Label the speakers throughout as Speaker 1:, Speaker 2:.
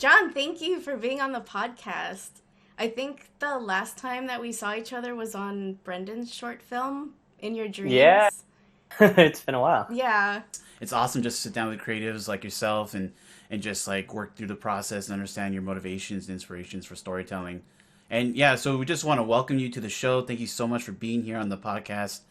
Speaker 1: John, thank you for being on the podcast. I think the last time that we saw each other was on Brendan's short film, In Your
Speaker 2: Yeah,
Speaker 1: Dreams.
Speaker 2: it's been a while.
Speaker 1: Yeah.
Speaker 3: It's awesome just to sit down with creatives like yourself and just like work through the process and understand your motivations and inspirations for storytelling. And yeah, so we just want to welcome you to the show. Thank you so much for being here on the podcast.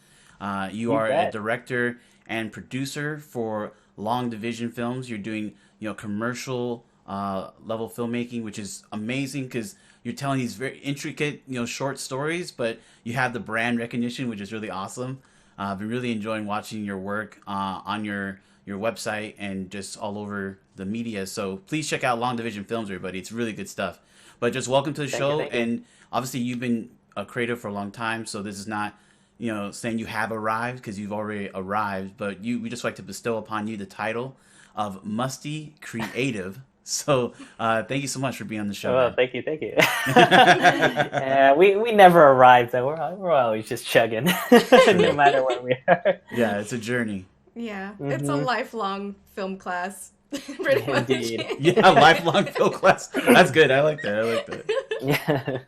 Speaker 3: You
Speaker 2: You
Speaker 3: are a
Speaker 2: bet.
Speaker 3: director and producer for Long Division Films. You're doing commercial level filmmaking, which is amazing because you're telling these very intricate short stories, but you have the brand recognition, which is really awesome. I've been really enjoying watching your work on your website and just all over the media. So please check out Long Division Films, everybody. It's really good stuff. But just welcome to the
Speaker 2: Thank you,
Speaker 3: show.
Speaker 2: thank you.
Speaker 3: And obviously, you've been a creative for a long time, so this is not saying you have arrived because you've already arrived. But we just like to bestow upon you the title of Musty Creative. So thank you so much for being on the show,
Speaker 2: Well,
Speaker 3: man.
Speaker 2: thank you, thank you. Yeah, we never arrive though. We're always just chugging, no matter where we are.
Speaker 3: Yeah, it's a journey.
Speaker 1: Yeah. It's a
Speaker 2: Hmm.
Speaker 1: lifelong film class, pretty much.
Speaker 2: Indeed.
Speaker 3: Yeah, lifelong film class. That's good. I like that. I like that.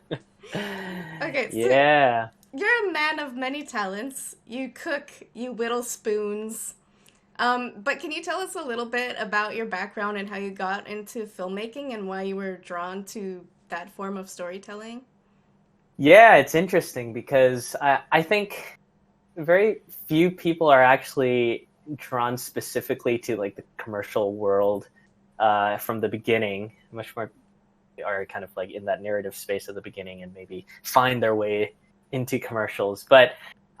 Speaker 2: Yeah.
Speaker 1: Okay, so
Speaker 2: Yeah.
Speaker 1: you're a man of many talents. You cook, you whittle spoons. But can you tell us a little bit about your background and how you got into filmmaking and why you were drawn to that form of storytelling?
Speaker 2: Yeah, it's interesting because I think very few people are actually drawn specifically to like the commercial world from the beginning. Much more are kind of like in that narrative space at the beginning and maybe find their way into commercials. But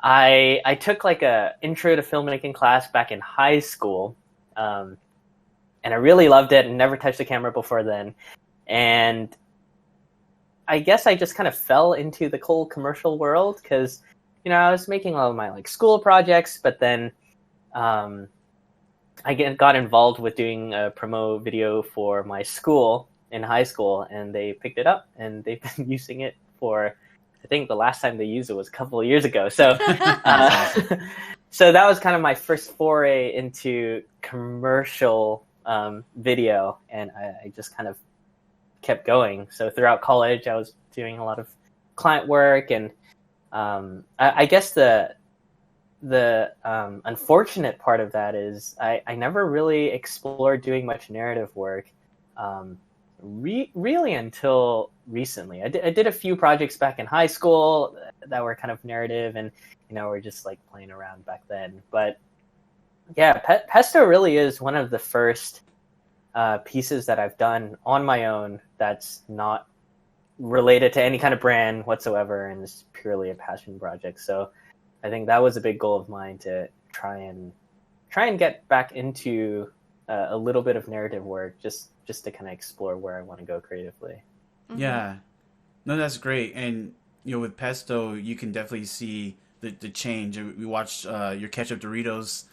Speaker 2: I took like a intro to filmmaking class back in high school, and I really loved it and never touched the camera before then. And I guess I just kind of fell into the whole commercial world because, I was making all of my like school projects, but then um, got involved with doing a promo video for my school in high school, and they picked it up and they've been using it for, I think the last time they used it was a couple of years ago. So,
Speaker 3: That's awesome.
Speaker 2: so that was kind of my first foray into commercial video, and I just kind of kept going. So throughout college, I was doing a lot of client work, and I guess the unfortunate part of that is I never really explored doing much narrative work, really until recently. I did a few projects back in high school that were kind of narrative, and we're just like playing around back then. But yeah, Pesto really is one of the first pieces that I've done on my own that's not related to any kind of brand whatsoever, and it's purely a passion project. So I think that was a big goal of mine to try and get back into a little bit of narrative work, just to kind of explore where I want to go creatively.
Speaker 1: Mm-hmm.
Speaker 3: Yeah. No, that's great. And with Pesto, you can definitely see the change. We watched your ketchup Doritos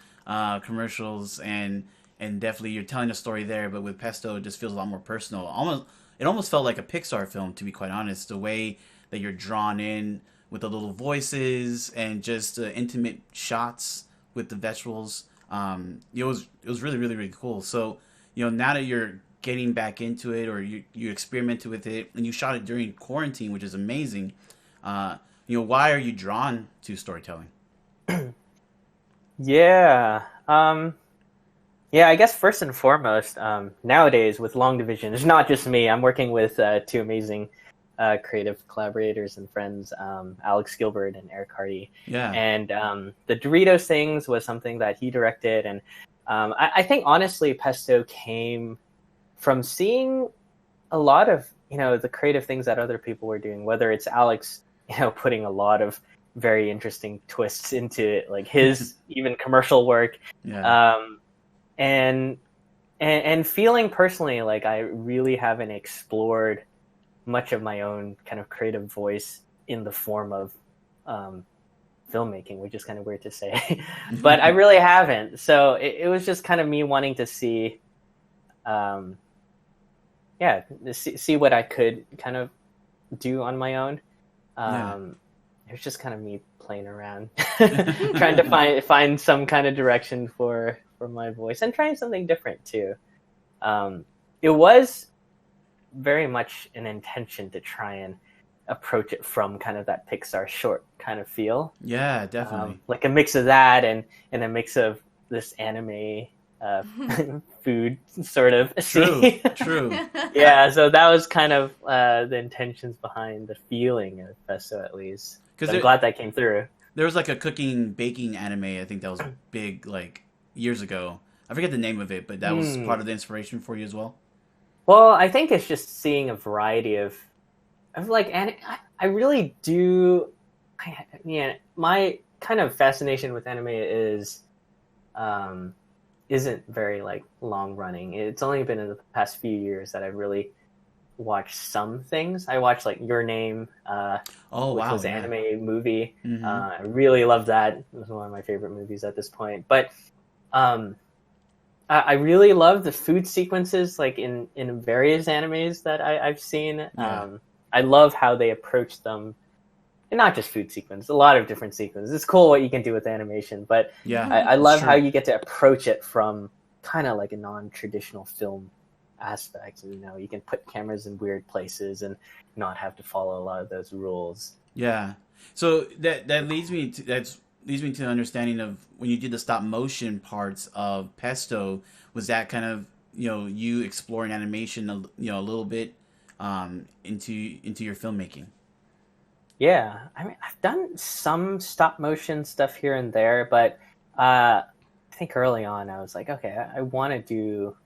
Speaker 3: commercials, and definitely you're telling a story there. But with Pesto, it just feels a lot more personal. It almost felt like a Pixar film, to be quite honest. The way that you're drawn in with the little voices and just intimate shots with the vegetables. It was really really really cool. So now that you're getting back into it, or you experimented with it and you shot it during quarantine, which is amazing. Why are you drawn to storytelling?
Speaker 2: Yeah. Yeah, I guess first and foremost, nowadays with Long Division, it's not just me. I'm working with two amazing creative collaborators and friends, Alex Gilbert and Eric Hardy.
Speaker 3: Yeah.
Speaker 2: And the Doritos things was something that he directed. And I think, honestly, Pesto came from seeing a lot of, the creative things that other people were doing, whether it's Alex, putting a lot of very interesting twists into it, like his even commercial work.
Speaker 3: Yeah.
Speaker 2: And feeling personally like I really haven't explored much of my own kind of creative voice in the form of filmmaking, which is kind of weird to say, but I really haven't. So it was just kind of me wanting to see, see what I could kind of do on my own.
Speaker 3: Yeah.
Speaker 2: It was just kind of me playing around, trying to find some kind of direction for my voice and trying something different too. It was very much an intention to try and approach it from kind of that Pixar short kind of feel.
Speaker 3: Yeah, definitely.
Speaker 2: Like a mix of that and a mix of this anime food sort of
Speaker 3: True,
Speaker 2: scene.
Speaker 3: true.
Speaker 2: Yeah, so that was kind of the intentions behind the feeling of Pesto, at least. So I'm glad that came through.
Speaker 3: There was like a cooking baking anime, I think that was big like years ago. I forget the name of it, but that was part of the inspiration for you as well.
Speaker 2: Well, I think it's just seeing a variety of like, and I really do. My kind of fascination with anime isn't very like long running. It's only been in the past few years that I've really watched some things. I watched like Your Name, which was an anime movie.
Speaker 3: Mm-hmm.
Speaker 2: I really loved that. It was one of my favorite movies at this point. But I really love the food sequences, like in various animes that I've seen.
Speaker 3: Yeah.
Speaker 2: I love how they approach them. And not just food sequence, a lot of different sequences. It's cool what you can do with animation, but
Speaker 3: yeah,
Speaker 2: I love how you get to approach it from kind of like a non-traditional film aspect. You know, you can put cameras in weird places and not have to follow a lot of those rules.
Speaker 3: Yeah. So that leads me to the understanding of when you did the stop motion parts of Pesto. Was that kind of you exploring animation a little bit into your filmmaking?
Speaker 2: Yeah, I mean, I've done some stop motion stuff here and there, but I think early on I was like, okay, I want to do.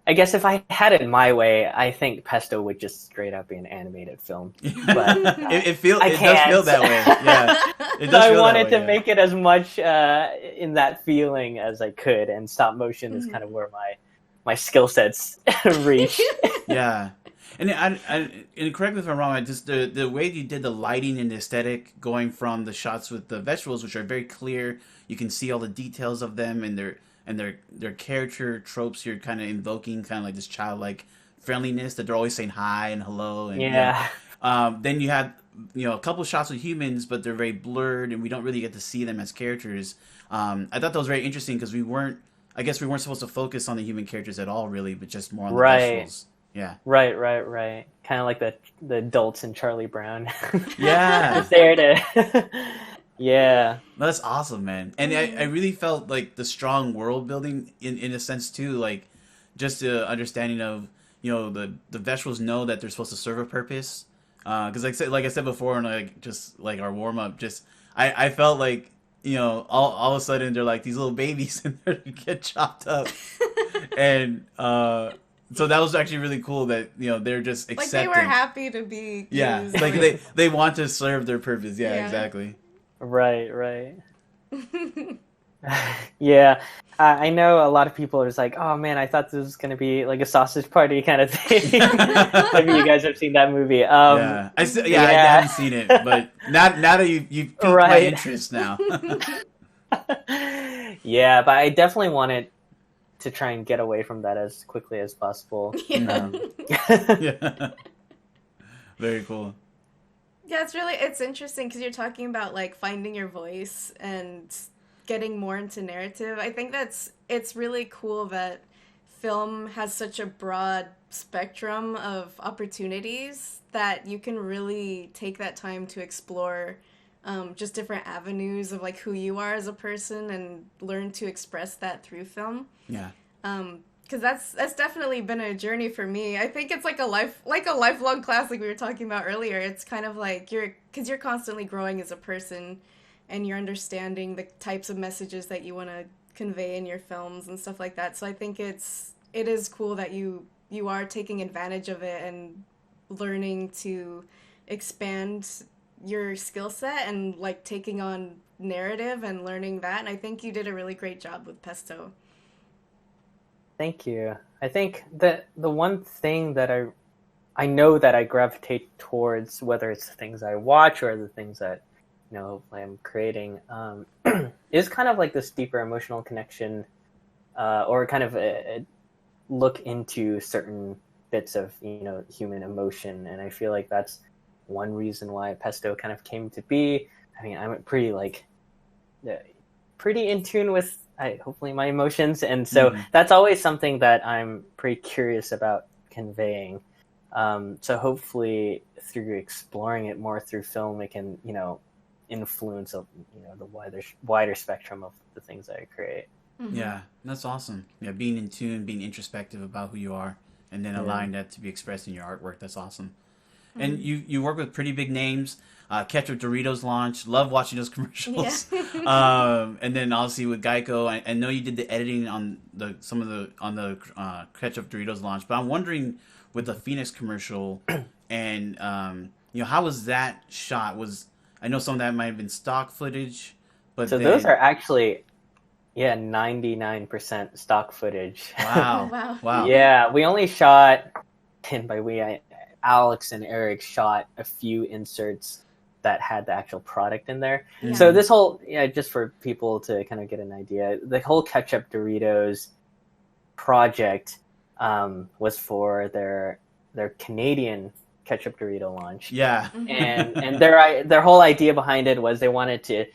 Speaker 2: I guess if I had it my way, I think Pesto would just straight up be an animated film. But
Speaker 3: it does feel that way. Yeah, it does.
Speaker 2: I wanted to make it as much in that feeling as I could, and stop motion is kind of where my skill sets reach.
Speaker 3: Yeah. And and correct me if I'm wrong. Just the way you did the lighting and the aesthetic, going from the shots with the vegetables, which are very clear, you can see all the details of them and their character tropes. You're kind of invoking kind of like this childlike friendliness that they're always saying hi and hello. And,
Speaker 2: yeah.
Speaker 3: Then you had a couple shots with humans, but they're very blurred, and we don't really get to see them as characters. I thought that was very interesting because we weren't supposed to focus on the human characters at all, really, but just more on the vegetables. Yeah.
Speaker 2: Right. Kind of like the adults in Charlie Brown.
Speaker 3: Yeah.
Speaker 2: It's there to. Yeah.
Speaker 3: That's awesome, man. And I really felt like the strong world building in a sense too, like just the understanding of the vegetables know that they're supposed to serve a purpose. Because like I said before, and like just like our warm up, I felt like all of a sudden they're like these little babies and they get chopped up, and so that was actually really cool that they're just accepting.
Speaker 1: Like they were happy to be used.
Speaker 3: Like they want to serve their purpose. Yeah. Exactly.
Speaker 2: Right. Yeah, I know a lot of people are just like, oh man, I thought this was going to be like a sausage party kind of thing. Maybe you guys have seen that movie.
Speaker 3: I haven't seen it, but now that you've piqued my interest now.
Speaker 2: Yeah, but I definitely wanted to try and get away from that as quickly as possible.
Speaker 1: Yeah.
Speaker 3: Yeah. Very cool.
Speaker 1: Yeah, it's interesting because you're talking about like finding your voice and getting more into narrative. I think it's really cool that film has such a broad spectrum of opportunities that you can really take that time to explore just different avenues of like who you are as a person and learn to express that through film.
Speaker 3: Yeah.
Speaker 1: Because that's definitely been a journey for me. I think it's like a lifelong class, like we were talking about earlier. It's kind of like you're constantly growing as a person, and you're understanding the types of messages that you want to convey in your films and stuff like that. So I think it is cool that you are taking advantage of it and learning to expand your skill set and like taking on narrative and learning that. And I think you did a really great job with Pesto.
Speaker 2: Thank you. I think that the one thing that I know that I gravitate towards, whether it's the things I watch or the things that I'm creating, is kind of like this deeper emotional connection, or kind of a look into certain bits of human emotion, and I feel like that's one reason why Pesto kind of came to be. I mean, I'm pretty in tune with hopefully my emotions, and so that's always something that I'm pretty curious about conveying. So hopefully through exploring it more through film, it can, influence the wider spectrum of the things that I create.
Speaker 3: Yeah, that's awesome. Yeah, being in tune, being introspective about who you are, and then allowing that to be expressed in your artwork. That's awesome. And you work with pretty big names. Ketchup Doritos launch. Love watching those commercials.
Speaker 1: Yeah.
Speaker 3: And then obviously with Geico, I know you did the editing on the Ketchup Doritos launch. But I'm wondering with the Phoenix commercial, and how was that shot? I know some of that might have been stock footage, but
Speaker 2: So those are actually 99% stock footage.
Speaker 3: Wow. Wow.
Speaker 2: Yeah, we only shot, and by Alex and Eric shot a few inserts that had the actual product in there.
Speaker 1: Yeah.
Speaker 2: So this whole, just for people to kind of get an idea, the whole Ketchup Doritos project was for their Canadian Ketchup Dorito launch.
Speaker 3: Yeah.
Speaker 2: And their whole idea behind it was they wanted to,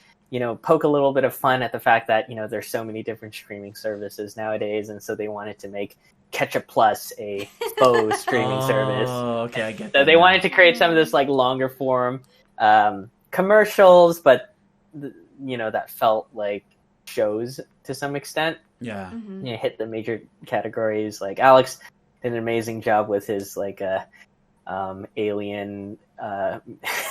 Speaker 2: poke a little bit of fun at the fact that, there's so many different streaming services nowadays. And so they wanted to make Ketchup Plus a faux streaming service.
Speaker 3: Oh, okay, I get
Speaker 2: So
Speaker 3: that.
Speaker 2: they wanted to create some of this like longer form commercials, but that felt like shows to some extent.
Speaker 3: Yeah.
Speaker 2: Hit the major categories. Like Alex did an amazing job with his like alien.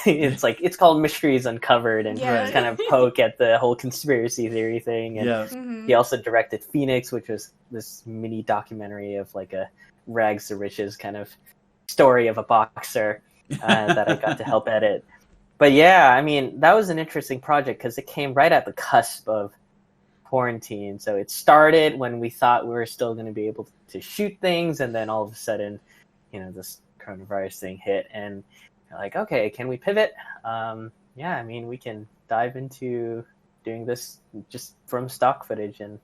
Speaker 2: It's called Mysteries Uncovered, and kind of poke at the whole conspiracy theory thing. And he also directed Phoenix, which was this mini documentary of like a rags to riches kind of story of a boxer that I got to help edit. But yeah, I mean, that was an interesting project because it came right at the cusp of quarantine. So it started when we thought we were still going to be able to shoot things, and then all of a sudden, this coronavirus thing hit, and like, okay, can we pivot? Yeah, I mean, we can dive into doing this just from stock footage, and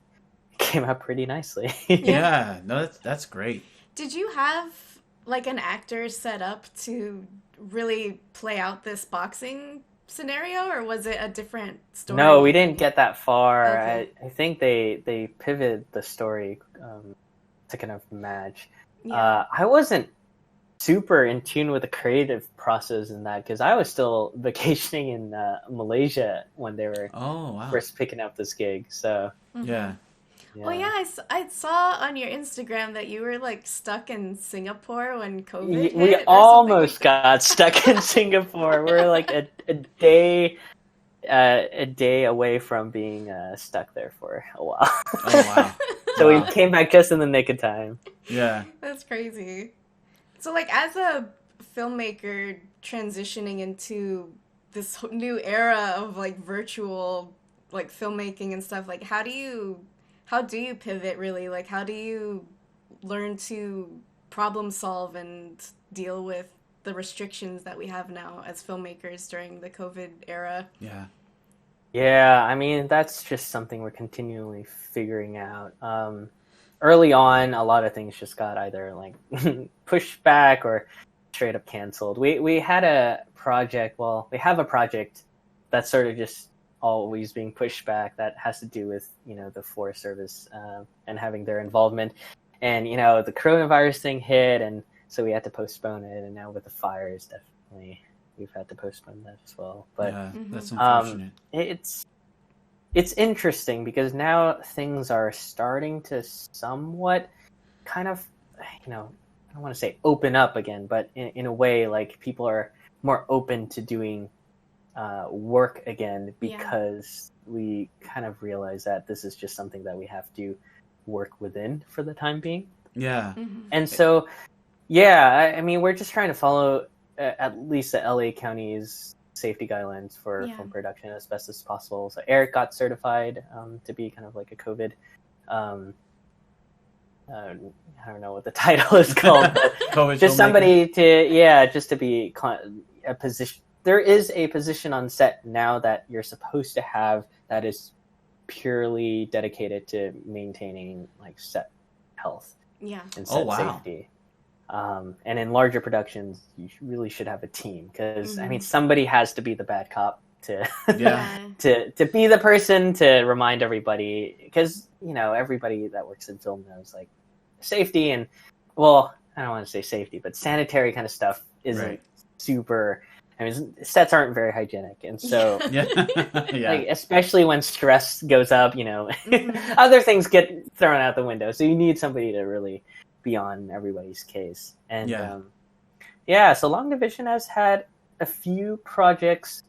Speaker 2: it came out pretty nicely.
Speaker 3: Yeah, no, that's great.
Speaker 1: Did you have like an actor set up to really play out this boxing scenario, or was it a different story?
Speaker 2: No, we didn't get that far.
Speaker 1: Okay.
Speaker 2: I think they pivoted the story to kind of match.
Speaker 1: Yeah.
Speaker 2: I wasn't super in tune with the creative process in that because I was still vacationing in Malaysia when they were first picking up this gig. So
Speaker 3: Yeah.
Speaker 1: Well, yeah, I saw on your Instagram that you were like stuck in Singapore when COVID hit.
Speaker 2: We
Speaker 1: or
Speaker 2: almost
Speaker 1: something like that.
Speaker 2: got stuck in Singapore. We're like a day away from being stuck there for a while.
Speaker 3: Oh wow.
Speaker 2: So
Speaker 3: Wow.
Speaker 2: we came back just in the nick of time.
Speaker 3: Yeah.
Speaker 1: That's crazy. So, like, as a filmmaker transitioning into this new era of like virtual like filmmaking and stuff, like how do you pivot really? Like, how do you learn to problem solve and deal with the restrictions that we have now as filmmakers during the COVID era?
Speaker 3: Yeah.
Speaker 2: Yeah, I mean, that's just something we're continually figuring out. Early on, a lot of things just got either like pushed back or straight up canceled. We had a project, we have a project that's sort of just always being pushed back that has to do with, the Forest Service and having their involvement. And, the coronavirus thing hit, and so we had to postpone it. And now with the fires, definitely we've had to postpone that as well. But
Speaker 3: yeah, that's unfortunate.
Speaker 2: It's interesting because now things are starting to somewhat kind of, I don't want to say open up again, but in a way, like people are more open to doing work again because we kind of realize that this is just something that we have to work within for the time being.
Speaker 3: Yeah.
Speaker 2: And so, yeah, I mean, we're just trying to follow at least the LA County's safety guidelines for film production as best as possible. So Eric got certified to be kind of like a COVID, I don't know what the title is called, but
Speaker 3: COVID
Speaker 2: just
Speaker 3: filmmaker.
Speaker 2: somebody just to be a position. There is a position on set now that you're supposed to have that is purely dedicated to maintaining like set health and set safety. And in larger productions, you really should have a team because I mean, somebody has to be the bad cop to to be the person to remind everybody because everybody that works in film knows like safety and I don't want to say safety, but sanitary kind of stuff isn't
Speaker 3: Right.
Speaker 2: super. I mean, sets aren't very hygienic, and so
Speaker 3: Yeah. Yeah.
Speaker 2: like especially when stress goes up,
Speaker 1: Mhm.
Speaker 2: other things get thrown out the window. So you need somebody to really be on everybody's case. And
Speaker 3: Yeah.
Speaker 2: so Long Division has had a few projects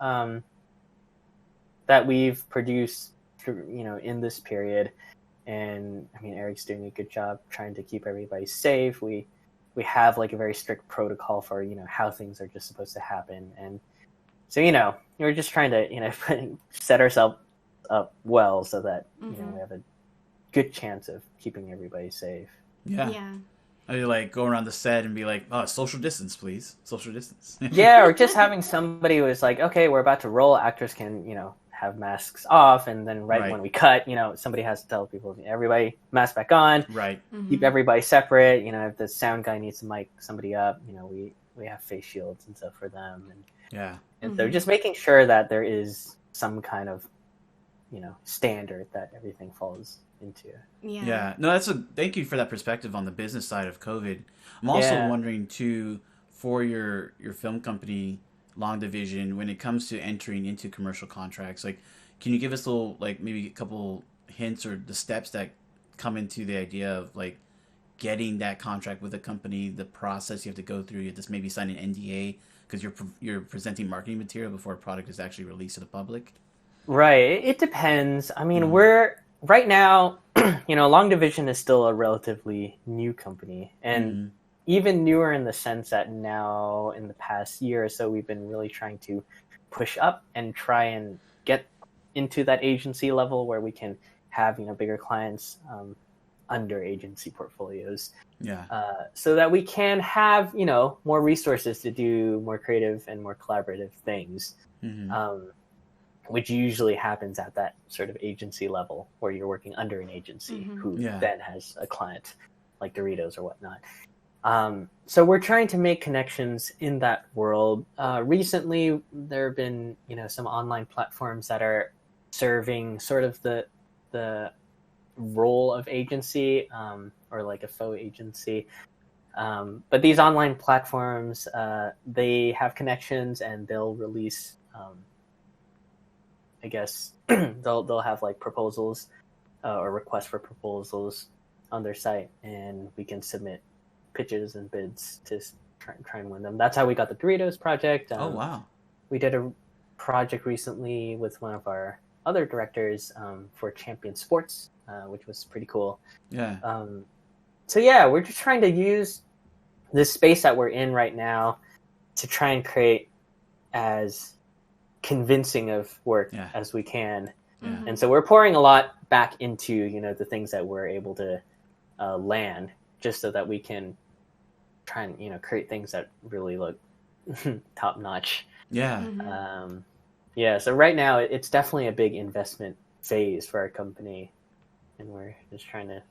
Speaker 2: that we've produced, in this period. And I mean, Eric's doing a good job trying to keep everybody safe. We have like a very strict protocol for how things are just supposed to happen, and so we're just trying to set ourselves up well so that we have a good chance of keeping everybody safe.
Speaker 3: Yeah.
Speaker 1: Yeah.
Speaker 3: Or you like go around the set and be like, "Oh, social distance, please. Social distance."
Speaker 2: Yeah, or just having somebody who is like, okay, we're about to roll. Actors can have masks off, and then right when we cut, somebody has to tell people, everybody mask back on.
Speaker 3: Right.
Speaker 2: Keep everybody separate. If the sound guy needs to mic somebody up, we have face shields and stuff for them. And
Speaker 3: Yeah.
Speaker 2: and so just making sure that there is some kind of standard that everything falls into.
Speaker 1: Yeah.
Speaker 3: No, thank you for that perspective on the business side of COVID. I'm also wondering too, for your film company, Long Division, when it comes to entering into commercial contracts, like, can you give us a little, like, maybe a couple hints or the steps that come into the idea of like getting that contract with a company, the process you have to go through? You have to maybe sign an NDA because you're presenting marketing material before a product is actually released to the public.
Speaker 2: Right. It depends. I mean, we're right now, Long Division is still a relatively new company, and even newer in the sense that now in the past year or so, we've been really trying to push up and try and get into that agency level where we can have, bigger clients under agency portfolios.
Speaker 3: Yeah.
Speaker 2: So that we can have, more resources to do more creative and more collaborative things. Which usually happens at that sort of agency level where you're working under an agency who then has a client like Doritos or whatnot. So we're trying to make connections in that world. Recently, there have been, some online platforms that are serving sort of the role of agency or like a faux agency. But these online platforms, they have connections and they'll release I guess they'll have like proposals or requests for proposals on their site, and we can submit pitches and bids to try and win them. That's how we got the Doritos project.
Speaker 3: Oh wow!
Speaker 2: We did a project recently with one of our other directors for Champion Sports, which was pretty cool.
Speaker 3: Yeah.
Speaker 2: So yeah, we're just trying to use this space that we're in right now to try and create as convincing of work as we can. And so we're pouring a lot back into the things that we're able to land, just so that we can try and create things that really look top notch. So right now it's definitely a big investment phase for our company, and we're just trying to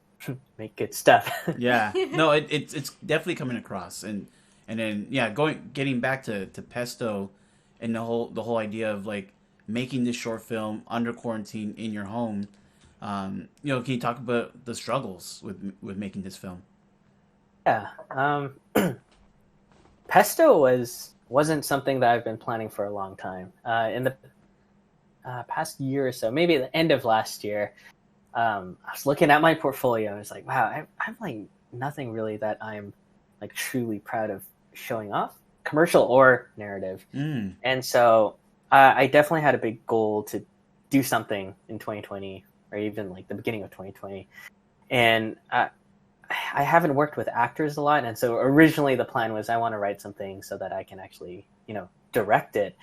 Speaker 2: make good stuff.
Speaker 3: No, it's definitely coming across. And then getting back to Pesto and the whole idea of like making this short film under quarantine in your home. Can you talk about the struggles with making this film?
Speaker 2: Pesto wasn't something that I've been planning for a long time. In the past year or so, maybe at the end of last year, I was looking at my portfolio and I was like, wow, I have like nothing really that I'm like truly proud of showing off, commercial or narrative. And so I definitely had a big goal to do something in 2020 or even like the beginning of 2020. And I haven't worked with actors a lot. And so originally the plan was I want to write something so that I can actually, direct it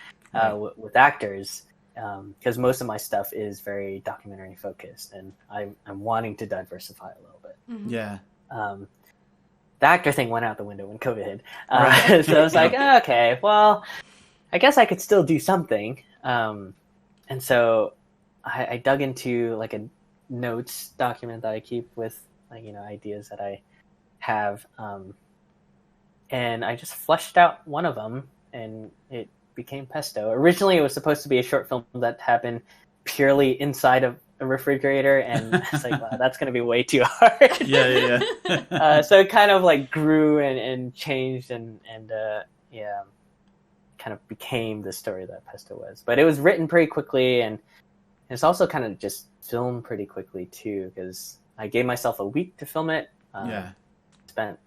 Speaker 2: with actors. Because most of my stuff is very documentary focused, and I'm wanting to diversify a little bit. The actor thing went out the window when COVID hit. So I was like, okay, well, I guess I could still do something. And so I dug into like a notes document that I keep with like, ideas that I have. And I just fleshed out one of them, and it became Pesto. Originally, it was supposed to be a short film that happened purely inside of a refrigerator, and it's like, wow, that's going to be way too hard.
Speaker 3: Yeah.
Speaker 2: So it kind of like grew and changed and yeah, kind of became the story that Pesto was. But it was written pretty quickly, and it's also kind of just filmed pretty quickly too, because I gave myself a week to film it. Spent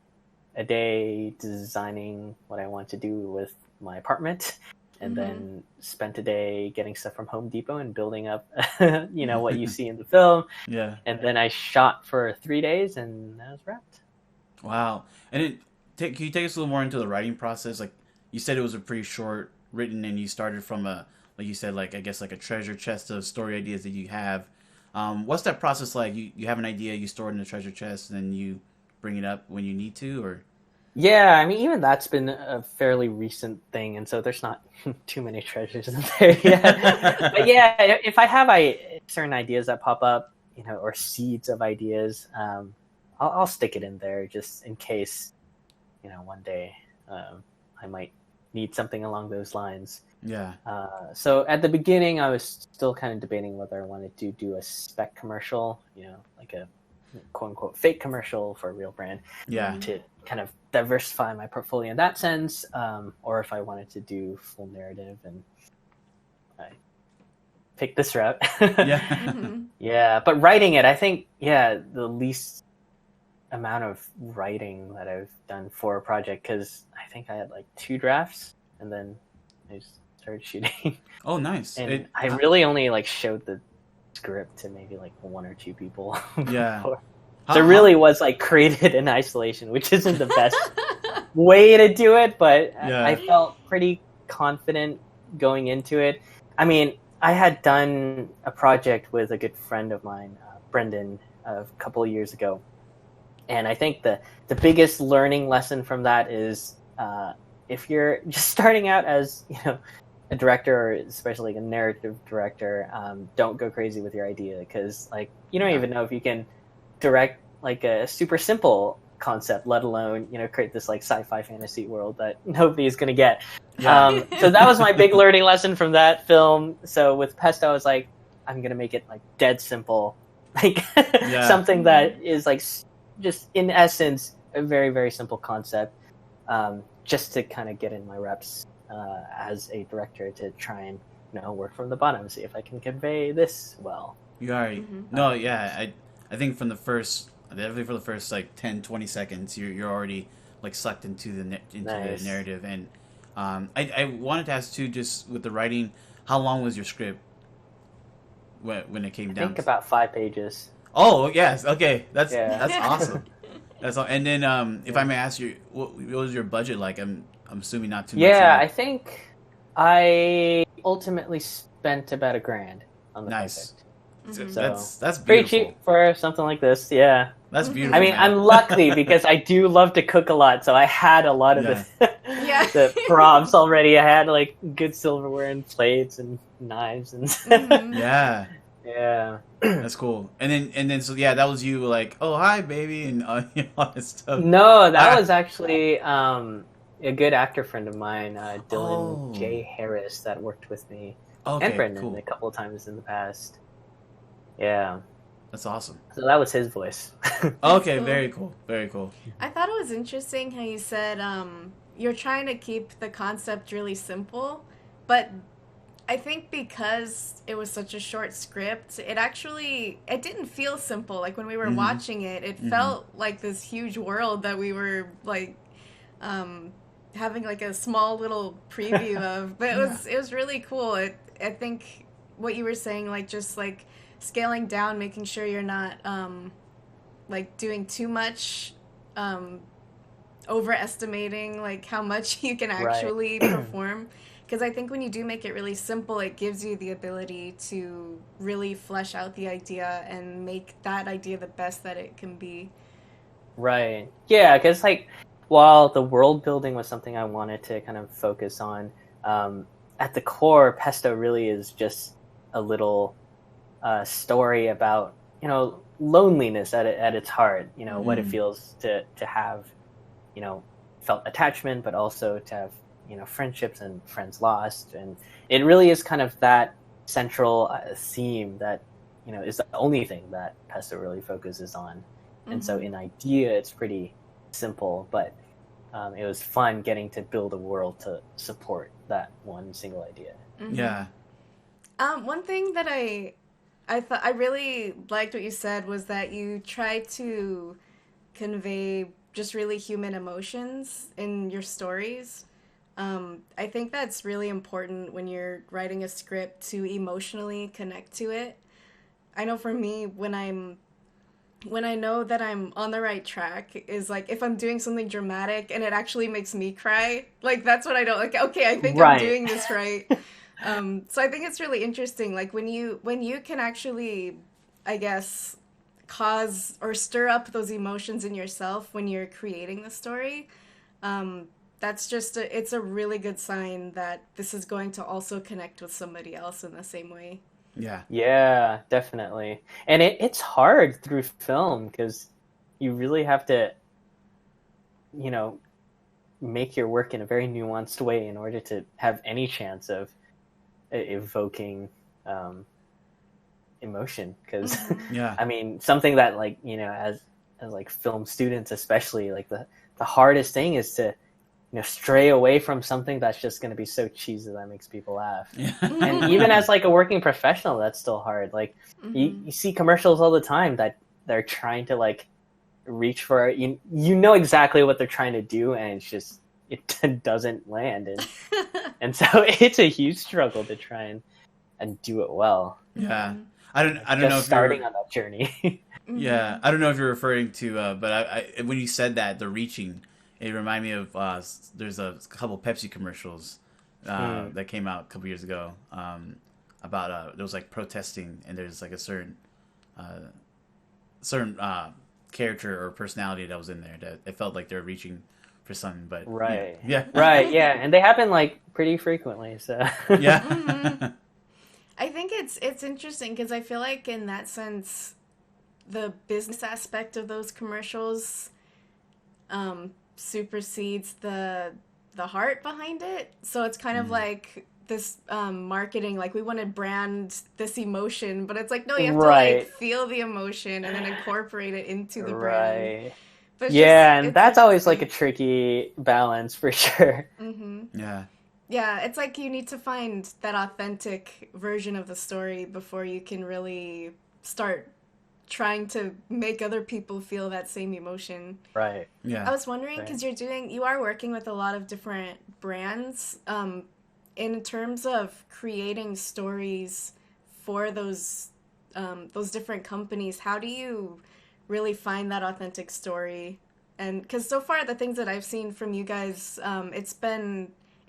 Speaker 2: a day designing what I want to do with my apartment, and then spent a day getting stuff from Home Depot and building up, what you see in the film.
Speaker 3: Yeah.
Speaker 2: And then I shot for 3 days, and that was wrapped.
Speaker 3: Wow. And can you take us a little more into the writing process? Like you said, it was a pretty short written, and you started from like you said, like I guess like a treasure chest of story ideas that you have. What's that process like? You have an idea, you store it in the treasure chest, and then you bring it up when you need to, or?
Speaker 2: Yeah, I mean, even that's been a fairly recent thing, and so there's not too many treasures in there yet. But yeah, if I have certain ideas that pop up, or seeds of ideas, I'll stick it in there just in case, one day I might need something along those lines.
Speaker 3: Yeah.
Speaker 2: So at the beginning, I was still kind of debating whether I wanted to do a spec commercial, like a quote unquote fake commercial for a real brand.
Speaker 3: Yeah.
Speaker 2: To kind of diversify my portfolio in that sense, or if I wanted to do full narrative, and I picked this route.
Speaker 3: Yeah.
Speaker 2: Yeah, but writing it, I think, the least amount of writing that I've done for a project, because I think I had like 2 drafts, and then I just started shooting.
Speaker 3: Oh, nice.
Speaker 2: And I really only like showed the script to maybe like 1 or 2 people.
Speaker 3: Yeah.
Speaker 2: So it really was like created in isolation, which isn't the best way to do it, but I felt pretty confident going into it. I mean, I had done a project with a good friend of mine, Brendan, a couple of years ago. And I think the biggest learning lesson from that is if you're just starting out as, a director, or especially like a narrative director, don't go crazy with your idea, because like you don't even know if you can direct like a super simple concept, let alone create this like sci-fi fantasy world that nobody is going to get. So that was my big learning lesson from that film. So with Pesto, I was like, I'm going to make it like dead simple, like something that is like just in essence a very, very simple concept, just to kind of get in my reps as a director, to try and work from the bottom, see if I can convey this well.
Speaker 3: You are no, yeah. I think definitely for the first like 10-20 seconds, you're already like sucked into the narrative. And I wanted to ask too, just with the writing, how long was your script when it came down?
Speaker 2: I think about 5 pages.
Speaker 3: Oh yes, okay, that's awesome. That's all. And then if I may ask you, what was your budget like? I'm assuming not too much.
Speaker 2: Yeah, I think I ultimately spent about $1,000 on the project.
Speaker 3: So that's beautiful.
Speaker 2: Pretty cheap for something like this. Yeah,
Speaker 3: that's beautiful.
Speaker 2: I mean, I'm lucky because I do love to cook a lot, so I had a lot of the props already. I had like good silverware and plates and knives and
Speaker 3: yeah. That's cool. And then so that was you like, oh hi baby, and all this stuff.
Speaker 2: No, that was actually a good actor friend of mine, Dylan J. Harris, that worked with me and Brendan a couple of times in the past. Yeah.
Speaker 3: That's awesome.
Speaker 2: So that was his voice.
Speaker 3: Okay, very cool. Very cool.
Speaker 1: I thought it was interesting how you said you're trying to keep the concept really simple, but I think because it was such a short script, it didn't feel simple. Like when we were watching it, it felt like this huge world that we were like having like a small little preview of. But it was really cool. I think what you were saying, like just like scaling down, making sure you're not like doing too much, overestimating like how much you can actually perform. Because I think when you do make it really simple, it gives you the ability to really flesh out the idea and make that idea the best that it can be.
Speaker 2: Right. Yeah, because like while the world building was something I wanted to kind of focus on, at the core, Pesto really is just a little story about loneliness at its heart. What it feels to have felt attachment, but also to have friendships and friends lost. And it really is kind of that central theme that is the only thing that Pesto really focuses on. And so
Speaker 1: Mm-hmm.
Speaker 2: in idea, it's pretty simple, but it was fun getting to build a world to support that one single idea.
Speaker 1: Mm-hmm.
Speaker 3: Yeah.
Speaker 1: One thing that I thought I really liked what you said was that you try to convey just really human emotions in your stories. I think that's really important when you're writing a script to emotionally connect to it. I know for me, when I know that I'm on the right track is like if I'm doing something dramatic and it actually makes me cry, like that's what I don't like. Okay, I think I'm
Speaker 2: Right.
Speaker 1: doing this right. So I think it's really interesting, like when you can actually, I guess, cause or stir up those emotions in yourself when you're creating the story. That's just it's a really good sign that this is going to also connect with somebody else in the same way.
Speaker 3: Yeah.
Speaker 2: Yeah, definitely. And it's hard through film because you really have to, you know, make your work in a very nuanced way in order to have any chance of evoking emotion. Because,
Speaker 1: Mm-hmm.
Speaker 3: Yeah.
Speaker 2: I mean, something that, like, as like film students, especially, like the hardest thing is to, stray away from something that's just going to be so cheesy that makes people laugh.
Speaker 3: Yeah.
Speaker 2: And even as like a working professional, that's still hard. Like
Speaker 1: Mm-hmm.
Speaker 2: you see commercials all the time that they're trying to like reach for you know exactly what they're trying to do, and it's just it doesn't land, and so it's a huge struggle to try and do it well.
Speaker 3: Yeah.
Speaker 1: Mm-hmm.
Speaker 3: I don't know
Speaker 2: Just
Speaker 3: if you're
Speaker 2: starting on that journey.
Speaker 3: Yeah,
Speaker 1: Mm-hmm.
Speaker 3: I don't know if you're referring to, but when you said that the reaching, it reminded me of there's a couple Pepsi commercials
Speaker 2: Mm,
Speaker 3: that came out a couple years ago about there was like protesting, and there's like a uh, certain character or personality that was in there that it felt like they're reaching for something, but
Speaker 2: right,
Speaker 3: yeah,
Speaker 2: right, yeah, and they happen like pretty frequently. So
Speaker 3: yeah,
Speaker 1: Mm-hmm. I think it's interesting because I feel like in that sense, the business aspect of those commercials supersedes the heart behind it. So it's kind of
Speaker 3: Mm.
Speaker 1: like this marketing, like we want to brand this emotion, but it's like no, you have to like
Speaker 2: right,
Speaker 1: feel the emotion and then incorporate it into the brand.
Speaker 2: right.
Speaker 1: But
Speaker 2: Yeah, and
Speaker 1: it's
Speaker 2: that's always like a
Speaker 1: interesting.
Speaker 2: tricky balance for sure.
Speaker 1: Mm-hmm.
Speaker 3: Yeah,
Speaker 1: Yeah, it's like you need to find that authentic version of the story before you can really start trying to make other people feel that same emotion.
Speaker 2: Right,
Speaker 1: I
Speaker 3: yeah,
Speaker 1: was wondering
Speaker 2: right.
Speaker 1: because you are working with a lot of different brands. In terms of creating stories for those different companies, how do you really find that authentic story? And because so far the things that I've seen from you guys,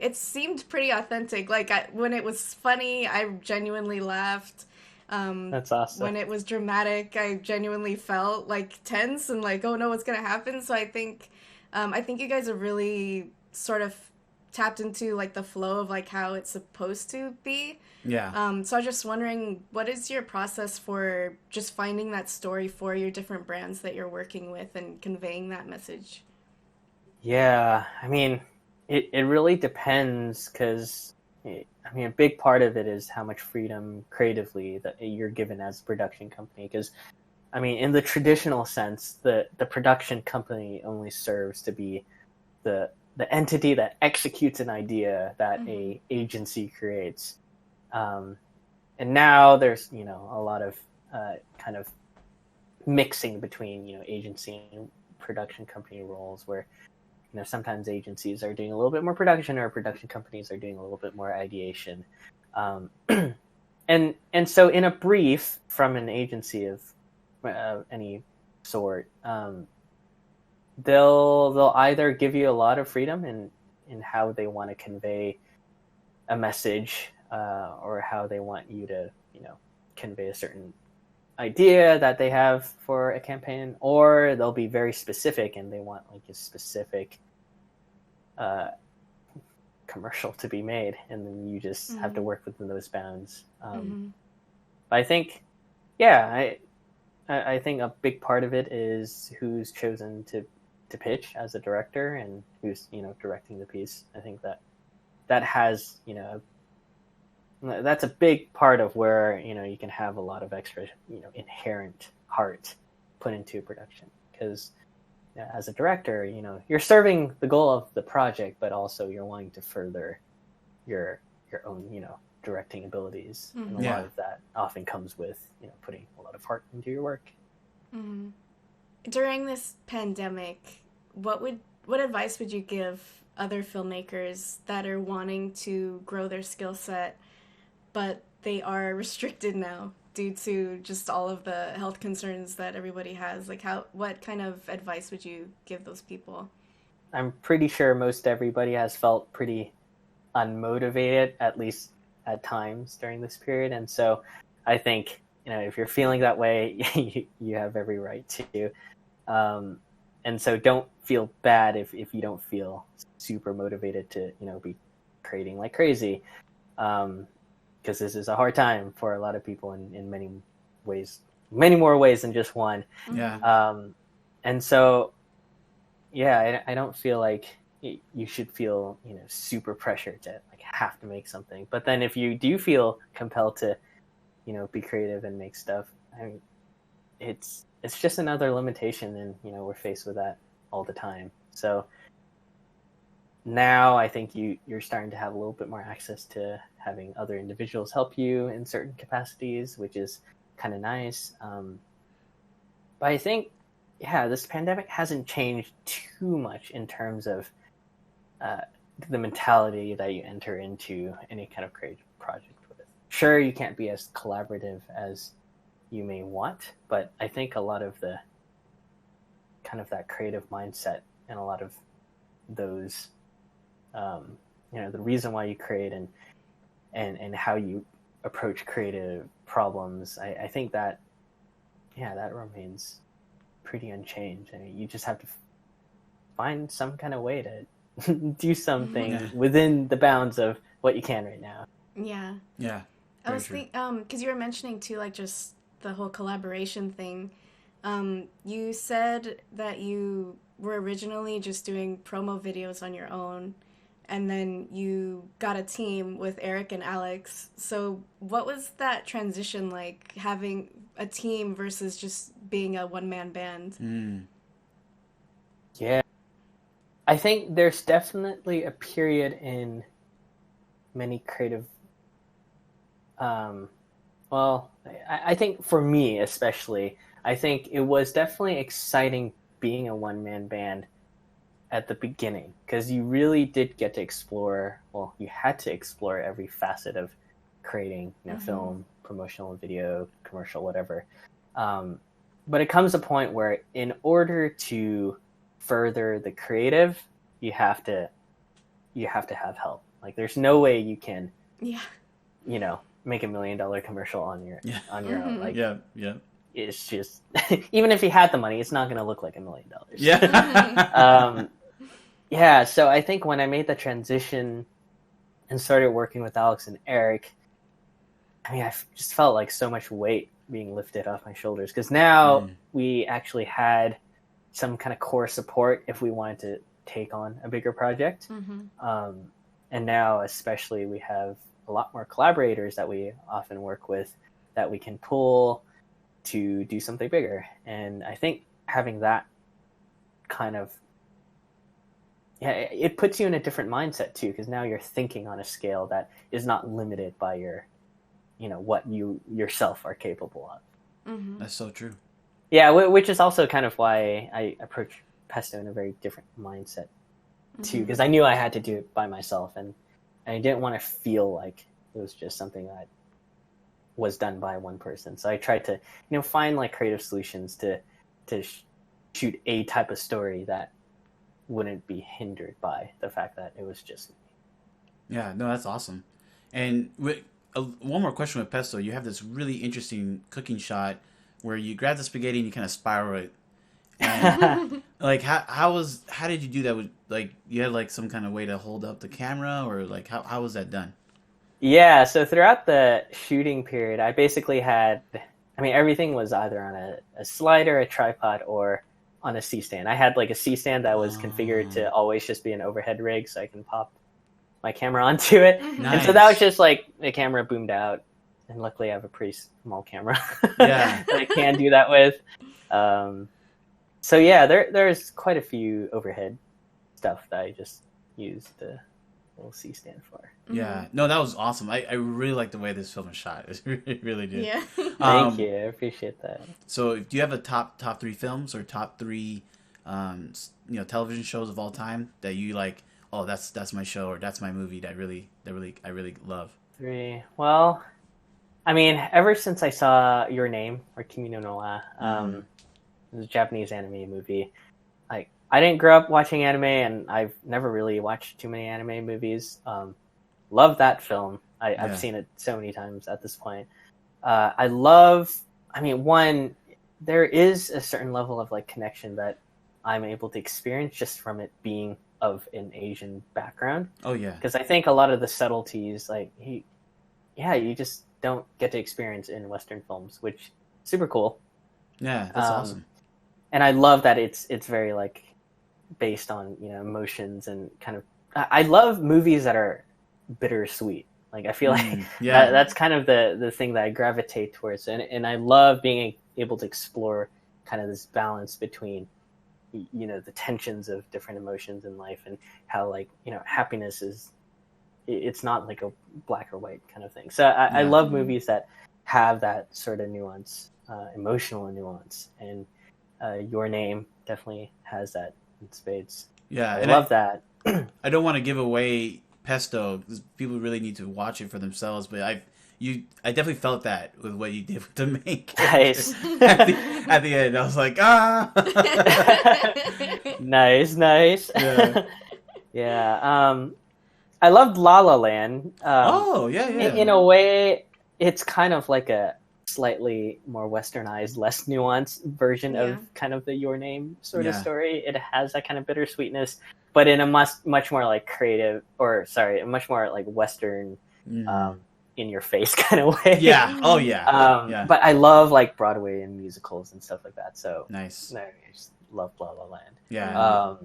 Speaker 1: it seemed pretty authentic. Like when it was funny, I genuinely laughed.
Speaker 2: That's awesome.
Speaker 1: When it was dramatic, I genuinely felt like tense and like, oh no, what's gonna happen? So I think you guys have really sort of tapped into like the flow of like how it's supposed to be.
Speaker 3: yeah.
Speaker 1: So I was just wondering, what is your process for just finding that story for your different brands that you're working with and conveying that message?
Speaker 2: Yeah, I mean, it really depends because I mean a big part of it is how much freedom creatively that you're given as a production company. Because I mean, in the traditional sense, the production company only serves to be the entity that executes an idea that
Speaker 1: Mm-hmm.
Speaker 2: a agency creates. Um, and now there's a lot of kind of mixing between agency and production company roles where sometimes agencies are doing a little bit more production or production companies are doing a little bit more ideation. um, and so in a brief from an agency of any sort, they'll either give you a lot of freedom in how they want to convey a message, or how they want you to convey a certain idea that they have for a campaign, or they'll be very specific and they want like a specific uh, commercial to be made, and then you just have to
Speaker 1: Mm-hmm.
Speaker 2: work within those bounds.
Speaker 1: Mm-hmm.
Speaker 2: But I think, yeah, I think a big part of it is who's chosen to pitch as a director and who's directing the piece. I think that has that's a big part of where, you know, you can have a lot of extra, you know, inherent heart put into a production. Because as a director, you know, you're serving the goal of the project, but also you're wanting to further your own, you know, directing abilities. And a lot of that often comes with, you know, putting a lot of heart into your work.
Speaker 1: Mm-hmm. During this pandemic, what advice would you give other filmmakers that are wanting to grow their skill set, but they are restricted now due to just all of the health concerns that everybody has? Like, what kind of advice would you give those people?
Speaker 2: I'm pretty sure most everybody has felt pretty unmotivated, at least at times during this period. And so I think, you know, if you're feeling that way, you have every right to. And so don't feel bad if you don't feel super motivated to, you know, be creating like crazy. Because this is a hard time for a lot of people in many ways, many more ways than just one.
Speaker 3: Yeah.
Speaker 2: And so, yeah, I don't feel like you should feel, you know, super pressured to like have to make something. But then if you do feel compelled to, you know, be creative and make stuff, I mean, it's just another limitation, and, you know, we're faced with that all the time. So now I think you're starting to have a little bit more access to having other individuals help you in certain capacities, which is kind of nice. But I think, yeah, this pandemic hasn't changed too much in terms of the mentality that you enter into any kind of creative project with. Sure, you can't be as collaborative as you may want, but I think a lot of the kind of that creative mindset and a lot of those, you know, the reason why you create and how you approach creative problems, I think that, yeah, that remains pretty unchanged. I mean, you just have to find some kind of way to do something within the bounds of what you can right now.
Speaker 1: Yeah.
Speaker 3: Yeah.
Speaker 1: I was thinking, because you were mentioning too, like, just the whole collaboration thing. You said that you were originally just doing promo videos on your own, and then you got a team with Eric and Alex. So what was that transition like, having a team versus just being a one-man band?
Speaker 2: Yeah. I think there's definitely a period in many creative, well, I think for me especially, I think it was definitely exciting being a one-man band at the beginning, because you really did get to explore, well, you had to explore every facet of creating, you know, film, promotional video, commercial, whatever. But it comes a point where in order to further the creative, you have to have help. Like, there's no way you can, you know, make $1 million commercial on your own. Like, it's just even if you had the money, it's not going to look like $1 million. Yeah. So I think when I made the transition and started working with Alex and Eric, I mean, I just felt like so much weight being lifted off my shoulders, because now we actually had some kind of core support if we wanted to take on a bigger project. And now especially we have a lot more collaborators that we often work with that we can pull to do something bigger. And I think having that kind of, it puts you in a different mindset too, because now you're thinking on a scale that is not limited by your, you know, what you yourself are capable of.
Speaker 3: That's so true.
Speaker 2: Yeah, which is also kind of why I approach Pesto in a very different mindset too, because I knew I had to do it by myself, and I didn't want to feel like it was just something that was done by one person. So I tried to, you know, find like creative solutions to shoot a type of story that wouldn't be hindered by the fact that it was just me.
Speaker 3: Yeah, no, that's awesome. And one more question with Pesto. You have this really interesting cooking shot where you grab the spaghetti and you kind of spiral it. And like, how did you do that? With, like, you had like some kind of way to hold up the camera, or like how was that done?
Speaker 2: Yeah, so throughout the shooting period, I basically had, I mean, everything was either on a slider, a tripod, or on a C-stand. I had like a C-stand that was configured to always just be an overhead rig, so I can pop my camera onto it.
Speaker 1: Mhm.
Speaker 2: And so that was
Speaker 3: Nice.
Speaker 2: just like the camera boomed out, and luckily I have a pretty small camera
Speaker 3: Yeah.
Speaker 2: that I can do that with. So yeah, there's quite a few overhead stuff that I just use the little C stand for.
Speaker 3: Yeah. No, that was awesome. I really like the way this film is shot. It really did.
Speaker 1: Yeah.
Speaker 2: Thank you, I appreciate that.
Speaker 3: So, do you have a top three films or top three, television shows of all time that you like? Oh, that's my show or that's my movie that I really love.
Speaker 2: Three. Well, I mean, ever since I saw Your Name or Kimi no Na wa, it was a Japanese anime movie. Like, I didn't grow up watching anime, and I've never really watched too many anime movies. Love that film. I've seen it so many times at this point. I love. I mean, one, there is a certain level of like connection that I'm able to experience just from it being of an Asian background.
Speaker 3: Oh yeah.
Speaker 2: Because I think a lot of the subtleties, like you just don't get to experience in Western films, which is super cool.
Speaker 3: Yeah, that's awesome.
Speaker 2: And I love that it's very like based on emotions and kind of. I love movies that are bittersweet. Like I feel like that's kind of the thing that I gravitate towards, and I love being able to explore kind of this balance between the tensions of different emotions in life and how like happiness is. It's not like a black or white kind of thing. So I love movies that have that sort of nuance, emotional nuance, and Your Name definitely has that in spades.
Speaker 3: Yeah,
Speaker 2: I love that.
Speaker 3: I don't want to give away Pesto because people really need to watch it for themselves. But I definitely felt that with what you did with the main character.
Speaker 2: Nice.
Speaker 3: at the end, I was like, ah.
Speaker 2: Nice.
Speaker 3: Yeah.
Speaker 2: Yeah. I loved La La Land.
Speaker 3: Yeah.
Speaker 2: In a way, it's kind of like a slightly more westernized, less nuanced version of kind of the Your Name sort of story. It has that kind of bittersweetness, but in a much more like creative, a much more like Western, in your face kind of way.
Speaker 3: Yeah. Oh yeah.
Speaker 2: But I love like Broadway and musicals and stuff like that. So
Speaker 3: Nice.
Speaker 2: I just love La La Land.
Speaker 3: Yeah.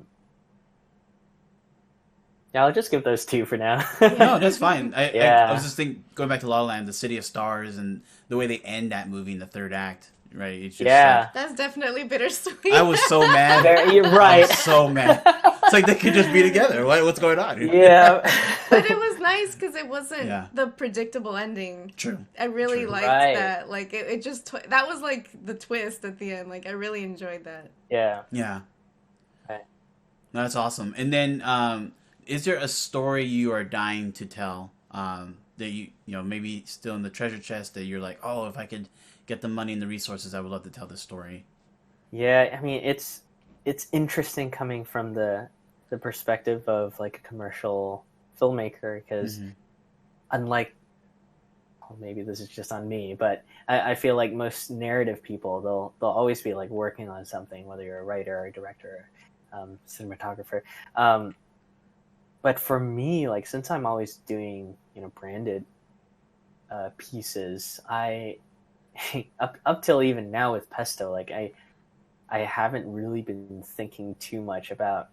Speaker 2: Yeah, I'll just give those two for now.
Speaker 3: No, that's fine. I was just thinking, going back to La La Land, the City of Stars, and the way they end that movie in the third act, right? It's just
Speaker 1: That's definitely bittersweet.
Speaker 3: I was so mad.
Speaker 2: You're right.
Speaker 3: I was so mad. It's like they could just be together. What's going on?
Speaker 2: Yeah.
Speaker 1: But it was nice because it wasn't the predictable ending.
Speaker 3: True.
Speaker 1: I really liked that. Like it just that was like the twist at the end. Like I really enjoyed that.
Speaker 2: Yeah.
Speaker 3: Yeah.
Speaker 2: Right.
Speaker 3: That's awesome. And then, is there a story you are dying to tell that you maybe still in the treasure chest that you're like, oh, if I could get the money and the resources, I would love to tell this story?
Speaker 2: Yeah, I mean it's interesting coming from the perspective of like a commercial filmmaker because unlike, well, maybe this is just on me, but I feel like most narrative people they'll always be like working on something, whether you're a writer or a director, cinematographer. But for me, like since I'm always doing branded pieces, I up till even now with Pesto, like I haven't really been thinking too much about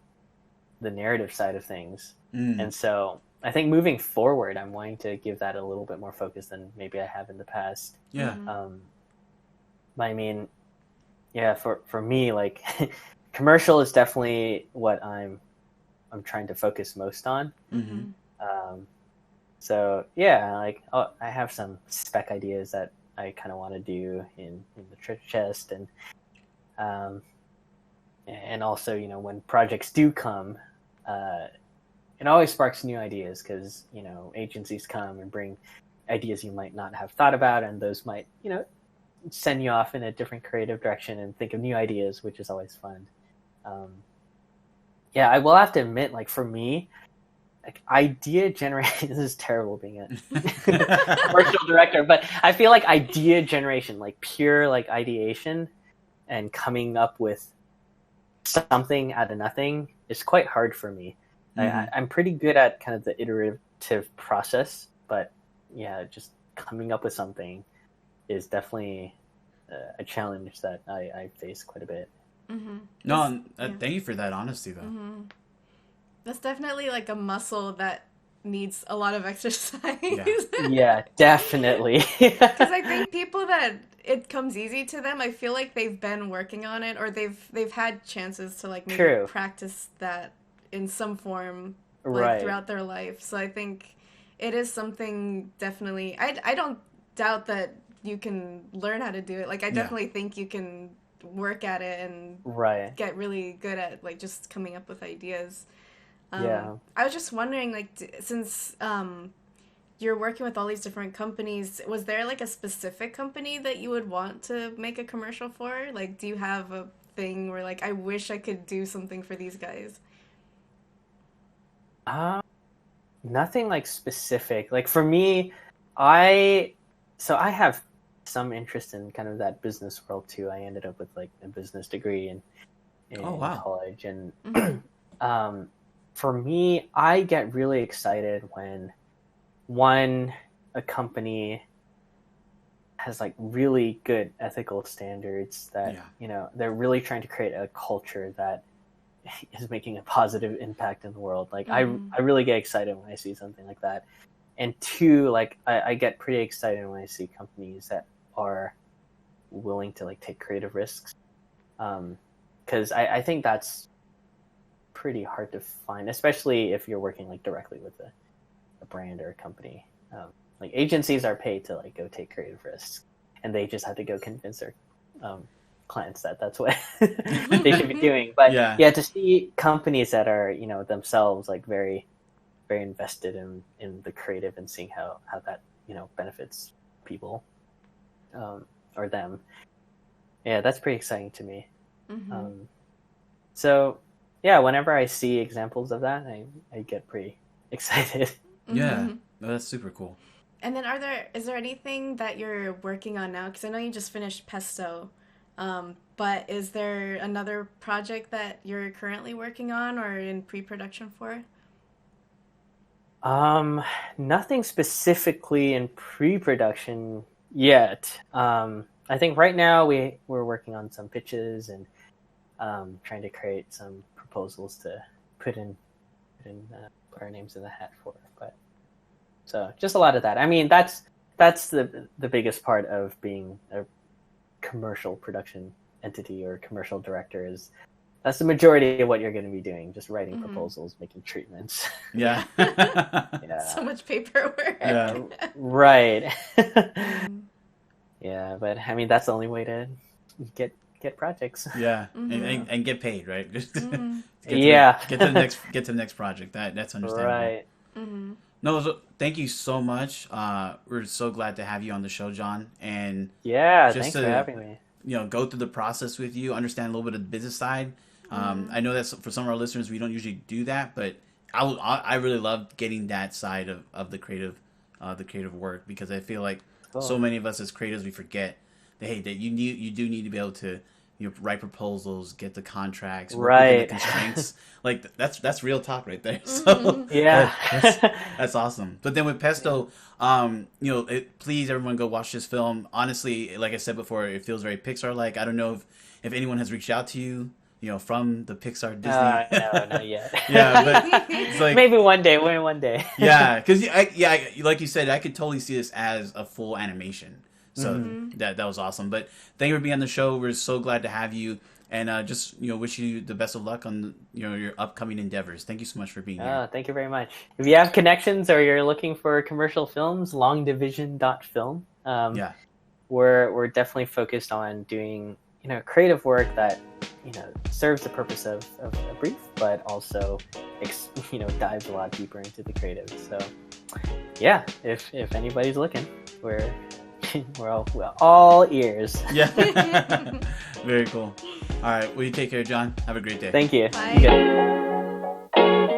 Speaker 2: the narrative side of things, and so I think moving forward, I'm wanting to give that a little bit more focus than maybe I have in the past.
Speaker 3: Yeah.
Speaker 2: But I mean, yeah, for me, like commercial is definitely what I'm trying to focus most on. So yeah, like I have some spec ideas that I kind of want to do in the treasure chest, and also when projects do come, it always sparks new ideas because agencies come and bring ideas you might not have thought about, and those might send you off in a different creative direction and think of new ideas, which is always fun. Yeah, I will have to admit, like for me, like idea generation. This is terrible being a commercial director, but I feel like idea generation, like pure like ideation, and coming up with something out of nothing is quite hard for me. I'm pretty good at kind of the iterative process, but yeah, just coming up with something is definitely a challenge that I face quite a bit.
Speaker 3: No, thank you for that honesty, though.
Speaker 1: That's definitely like a muscle that needs a lot of exercise.
Speaker 3: Yeah.
Speaker 2: Yeah, definitely.
Speaker 1: Because I think people that it comes easy to them, I feel like they've been working on it, or they've had chances to like maybe
Speaker 2: True.
Speaker 1: practice that in some form like
Speaker 2: Right.
Speaker 1: throughout their life. So I think it is something definitely. I don't doubt that you can learn how to do it. Like I
Speaker 3: Yeah.
Speaker 1: definitely think you can work at it and
Speaker 2: Right.
Speaker 1: get really good at like just coming up with ideas.
Speaker 2: Yeah.
Speaker 1: I was just wondering, like, since you're working with all these different companies, was there like a specific company that you would want to make a commercial for? Like, do you have a thing where like, I wish I could do something for these guys?
Speaker 2: Um, Nothing like specific. Like for me, I I have some interest in kind of that business world too. I ended up with like a business degree in
Speaker 3: Oh, wow.
Speaker 2: college, and
Speaker 1: Mm-hmm.
Speaker 2: for me, I get really excited when a company has like really good ethical standards that
Speaker 3: Yeah.
Speaker 2: they're really trying to create a culture that is making a positive impact in the world. Like
Speaker 1: Mm-hmm.
Speaker 2: I really get excited when I see something like that. And two, like I get pretty excited when I see companies that are willing to like take creative risks. Because I think that's pretty hard to find, especially if you're working like directly with a brand or a company. Like agencies are paid to like go take creative risks, and they just have to go convince their clients that that's what they should be doing. But
Speaker 3: Yeah.
Speaker 2: yeah, to see companies that are themselves like very very invested in the creative and seeing how that benefits people or them, yeah, that's pretty exciting to me.
Speaker 1: Mm-hmm.
Speaker 2: So yeah, whenever I see examples of that, I get pretty excited.
Speaker 3: Yeah.
Speaker 1: Mm-hmm.
Speaker 3: No, that's super cool.
Speaker 1: And then is there anything that you're working on now? Because I know you just finished Pesto, but is there another project that you're currently working on or in pre-production for?
Speaker 2: Nothing specifically in pre-production yet. I think right now we're working on some pitches and trying to create some proposals to put in put our names in the hat for. But so just a lot of that. I mean, that's the biggest part of being a commercial production entity or commercial director is that's the majority of what you're going to be doing, just writing
Speaker 1: Mm-hmm.
Speaker 2: proposals, making treatments.
Speaker 3: Yeah.
Speaker 2: Yeah.
Speaker 1: So much paperwork.
Speaker 3: Yeah.
Speaker 2: Right.
Speaker 1: Mm-hmm.
Speaker 2: Yeah, but I mean that's the only way to get projects.
Speaker 3: Yeah.
Speaker 1: Mm-hmm.
Speaker 3: And get paid, right? Just
Speaker 1: Mm-hmm.
Speaker 3: get to the next project. That's understandable.
Speaker 2: Right.
Speaker 1: Mm-hmm.
Speaker 3: No, so thank you so much. We're so glad to have you on the show, John, and
Speaker 2: Yeah,
Speaker 3: just
Speaker 2: thanks for
Speaker 3: to
Speaker 2: having me.
Speaker 3: go through the process with you, understand a little bit of the business side.
Speaker 1: Mm-hmm.
Speaker 3: I know that for some of our listeners, we don't usually do that, but I really love getting that side of the creative work, because I feel like
Speaker 2: Cool.
Speaker 3: so many of us as creatives, we forget that, hey, that you do need to be able to write proposals, get the contracts, work within the
Speaker 2: Right.
Speaker 3: constraints. Like that's real talk right there. So
Speaker 1: Mm-hmm.
Speaker 2: Yeah.
Speaker 3: that's awesome. But then with Pesto, please everyone go watch this film. Honestly, like I said before, it feels very Pixar-like. I don't know if anyone has reached out to you, from the Pixar Disney.
Speaker 2: No, not yet.
Speaker 3: Yeah, but it's like
Speaker 2: maybe one day. Maybe one day.
Speaker 3: yeah, because like you said, I could totally see this as a full animation. So
Speaker 1: Mm-hmm.
Speaker 3: that was awesome. But thank you for being on the show. We're so glad to have you, and just wish you the best of luck on your upcoming endeavors. Thank you so much for being here.
Speaker 2: Thank you very much. If you have connections or you're looking for commercial films, longdivision.film.
Speaker 3: Yeah,
Speaker 2: We're definitely focused on doing creative work that serves the purpose of a brief, but also dives a lot deeper into the creative. So yeah, if anybody's looking, we're we're all ears.
Speaker 3: yeah. Very cool. All right, well, you take care, John. Have a great day.
Speaker 2: Thank you.
Speaker 1: Bye.
Speaker 2: You good?